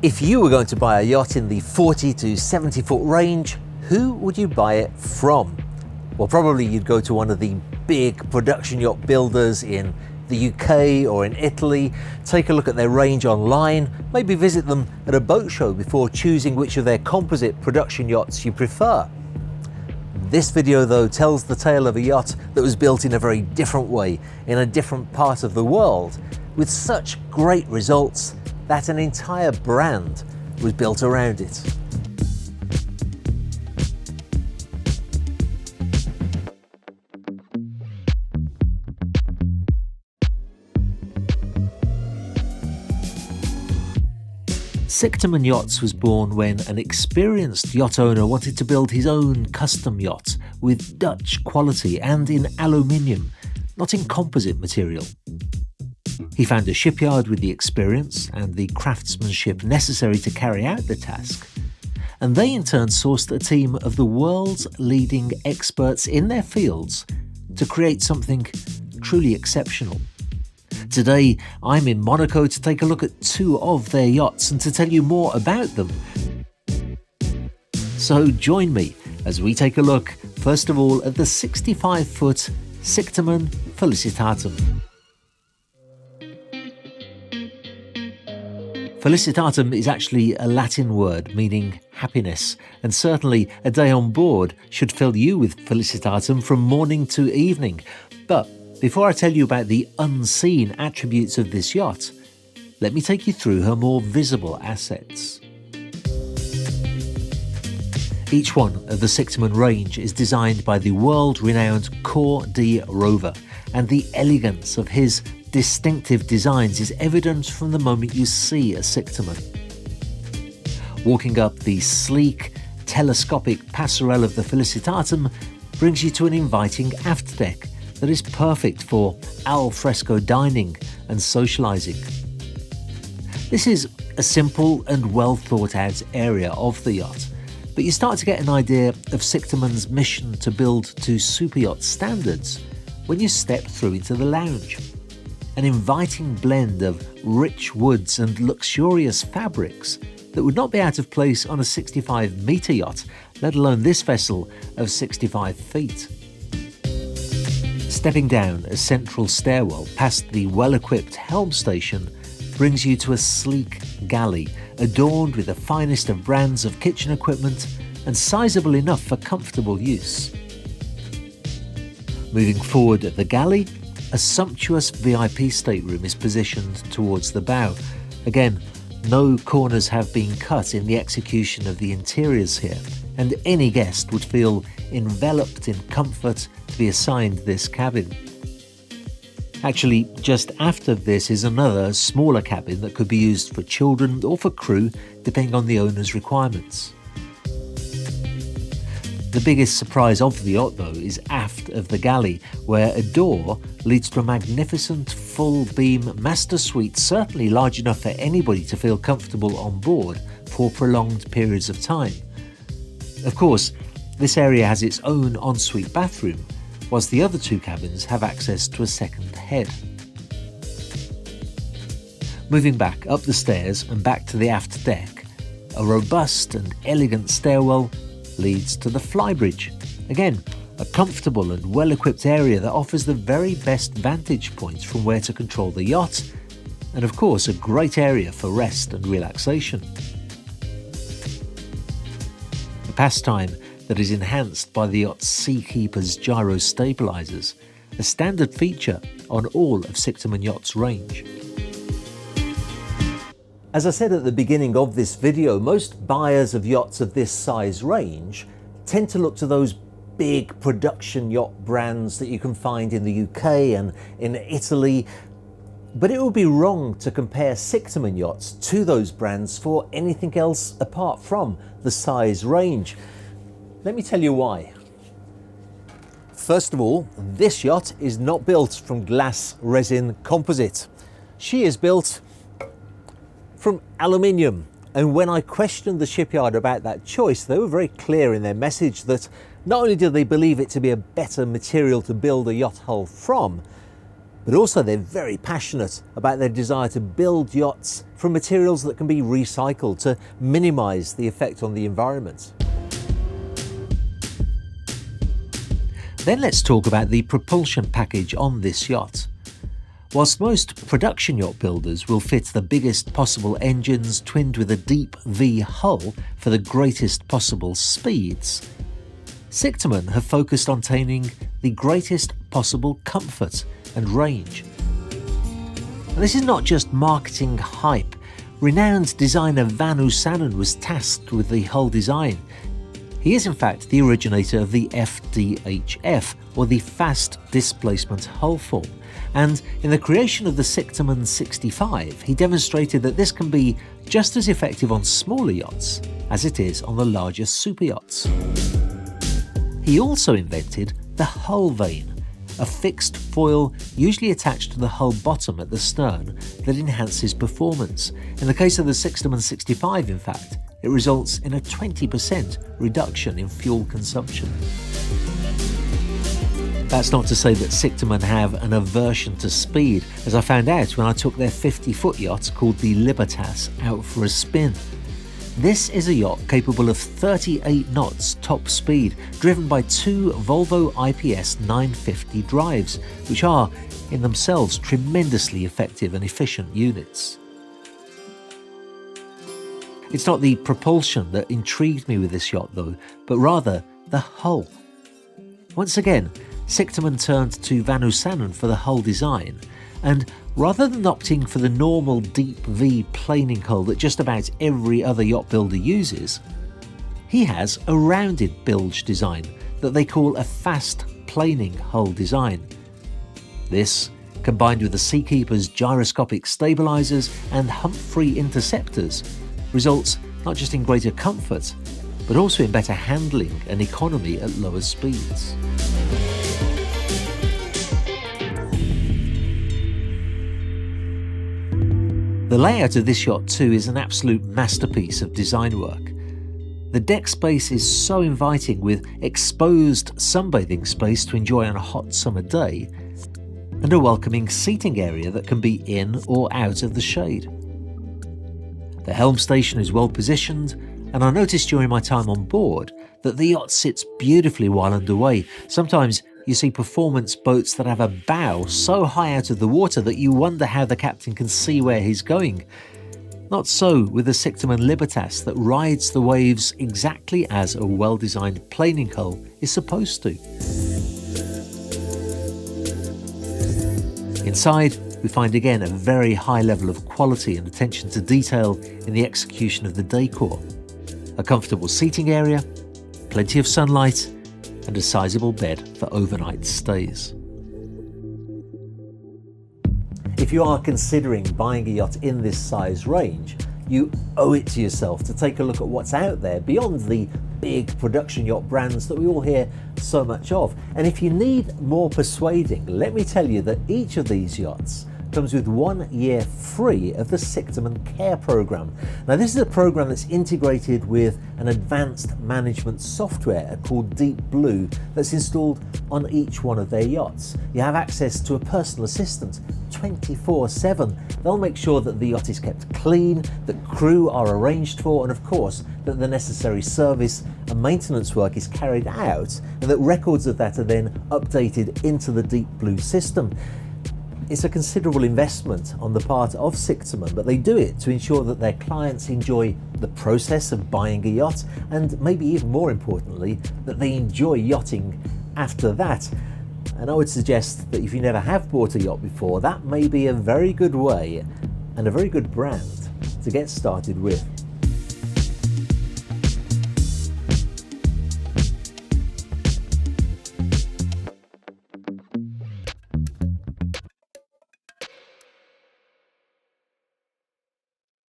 If you were going to buy a yacht in the 40 to 70 foot range, who would you buy it from? Well, probably you'd go to one of the big production yacht builders in the UK or in Italy, take a look at their range online, maybe visit them at a boat show before choosing which of their composite production yachts you prefer. This video though tells the tale of a yacht that was built in a very different way, in a different part of the world, with such great results that an entire brand was built around it. Sichterman Yachts was born when an experienced yacht owner wanted to build his own custom yacht with Dutch quality and in aluminium, not in composite material. He found a shipyard with the experience and the craftsmanship necessary to carry out the task, and they in turn sourced a team of the world's leading experts in their fields to create something truly exceptional. Today, I'm in Monaco to take a look at two of their yachts and to tell you more about them. So join me as we take a look, first of all, at the 65-foot Sectamen Felicitatum. Felicitatum is actually a Latin word meaning happiness, and certainly a day on board should fill you with felicitatum from morning to evening. But before I tell you about the unseen attributes of this yacht, let me take you through her more visible assets. Each one of the Sectamen range is designed by the world-renowned Cor D rover, and the elegance of his distinctive designs is evident from the moment you see a Sectamen. Walking up the sleek, telescopic passerelle of the Felicitatum brings you to an inviting aft deck that is perfect for al fresco dining and socialising. This is a simple and well thought out area of the yacht, but you start to get an idea of Sectamen's mission to build to super yacht standards when you step through into the lounge. An inviting blend of rich woods and luxurious fabrics that would not be out of place on a 65-metre yacht, let alone this vessel of 65 feet. Stepping down a central stairwell past the well-equipped helm station brings you to a sleek galley adorned with the finest of brands of kitchen equipment and sizable enough for comfortable use. Moving forward at the galley, a sumptuous VIP stateroom is positioned towards the bow. Again, no corners have been cut in the execution of the interiors here, and any guest would feel enveloped in comfort to be assigned this cabin. Actually, just after this is another smaller cabin that could be used for children or for crew, depending on the owner's requirements. The biggest surprise of the yacht, though, is aft of the galley, where a door leads to a magnificent full-beam master suite, certainly large enough for anybody to feel comfortable on board for prolonged periods of time. Of course, this area has its own ensuite bathroom, whilst the other two cabins have access to a second head. Moving back up the stairs and back to the aft deck, a robust and elegant stairwell leads to the flybridge. Again, a comfortable and well-equipped area that offers the very best vantage points from where to control the yacht, and of course a great area for rest and relaxation. A pastime that is enhanced by the yacht's Seakeeper's gyro stabilizers, a standard feature on all of Sectamen Yachts' range. As I said at the beginning of this video, most buyers of yachts of this size range tend to look to those big production yacht brands that you can find in the UK and in Italy, but it would be wrong to compare Sectamen Yachts to those brands for anything else apart from the size range. Let me tell you why. First of all, this yacht is not built from glass resin composite. She is built from aluminium, and when I questioned the shipyard about that choice, they were very clear in their message that not only do they believe it to be a better material to build a yacht hull from, But also they're very passionate about their desire to build yachts from materials that can be recycled to minimise the effect on the environment. Then let's talk about the propulsion package on this yacht. Whilst most production yacht builders will fit the biggest possible engines twinned with a deep V hull for the greatest possible speeds, Sichterman have focused on attaining the greatest possible comfort and range. And this is not just marketing hype. Renowned designer Vanu Sanan was tasked with the hull design. He is in fact the originator of the FDHF, or the Fast Displacement Hull Form, and in the creation of the Sectamen 65 he demonstrated that this can be just as effective on smaller yachts as it is on the larger super yachts. He also invented the hull vane, a fixed foil usually attached to the hull bottom at the stern that enhances performance. In the case of the Sectamen 65, in fact, it results in a 20% reduction in fuel consumption. That's not to say that Sichterman have an aversion to speed, as I found out when I took their 50-foot yacht called the Libertas out for a spin. This is a yacht capable of 38 knots top speed, driven by two Volvo IPS 950 drives, which are, in themselves, tremendously effective and efficient units. It's not the propulsion that intrigued me with this yacht though, but rather the hull. Once again, Sichterman turned to Vanu Sanan for the hull design, and rather than opting for the normal deep V planing hull that just about every other yacht builder uses, he has a rounded bilge design that they call a fast planing hull design. This, combined with the Seakeeper's gyroscopic stabilisers and hump-free interceptors, results not just in greater comfort, but also in better handling and economy at lower speeds. The layout of this yacht too is an absolute masterpiece of design work. The deck space is so inviting, with exposed sunbathing space to enjoy on a hot summer day, and a welcoming seating area that can be in or out of the shade. The helm station is well positioned, and I noticed during my time on board that the yacht sits beautifully while underway. Sometimes you see performance boats that have a bow so high out of the water that you wonder how the captain can see where he's going. Not so with the Sectamen Libertas that rides the waves exactly as a well-designed planing hull is supposed to. Inside, we find again a very high level of quality and attention to detail in the execution of the decor. A comfortable seating area, plenty of sunlight, and a sizable bed for overnight stays. If you are considering buying a yacht in this size range, you owe it to yourself to take a look at what's out there beyond the big production yacht brands that we all hear so much of. And if you need more persuading, let me tell you that each of these yachts comes with 1 year free of the Sichterman Care program. Now this is a program that's integrated with an advanced management software called Deep Blue that's installed on each one of their yachts. You have access to a personal assistant 24/7. They'll make sure that the yacht is kept clean, that crew are arranged for, and of course that the necessary service and maintenance work is carried out, and that records of that are then updated into the Deep Blue system. It's a considerable investment on the part of Sichterman, but they do it to ensure that their clients enjoy the process of buying a yacht, and maybe even more importantly, that they enjoy yachting after that. And I would suggest that if you never have bought a yacht before, that may be a very good way and a very good brand to get started with.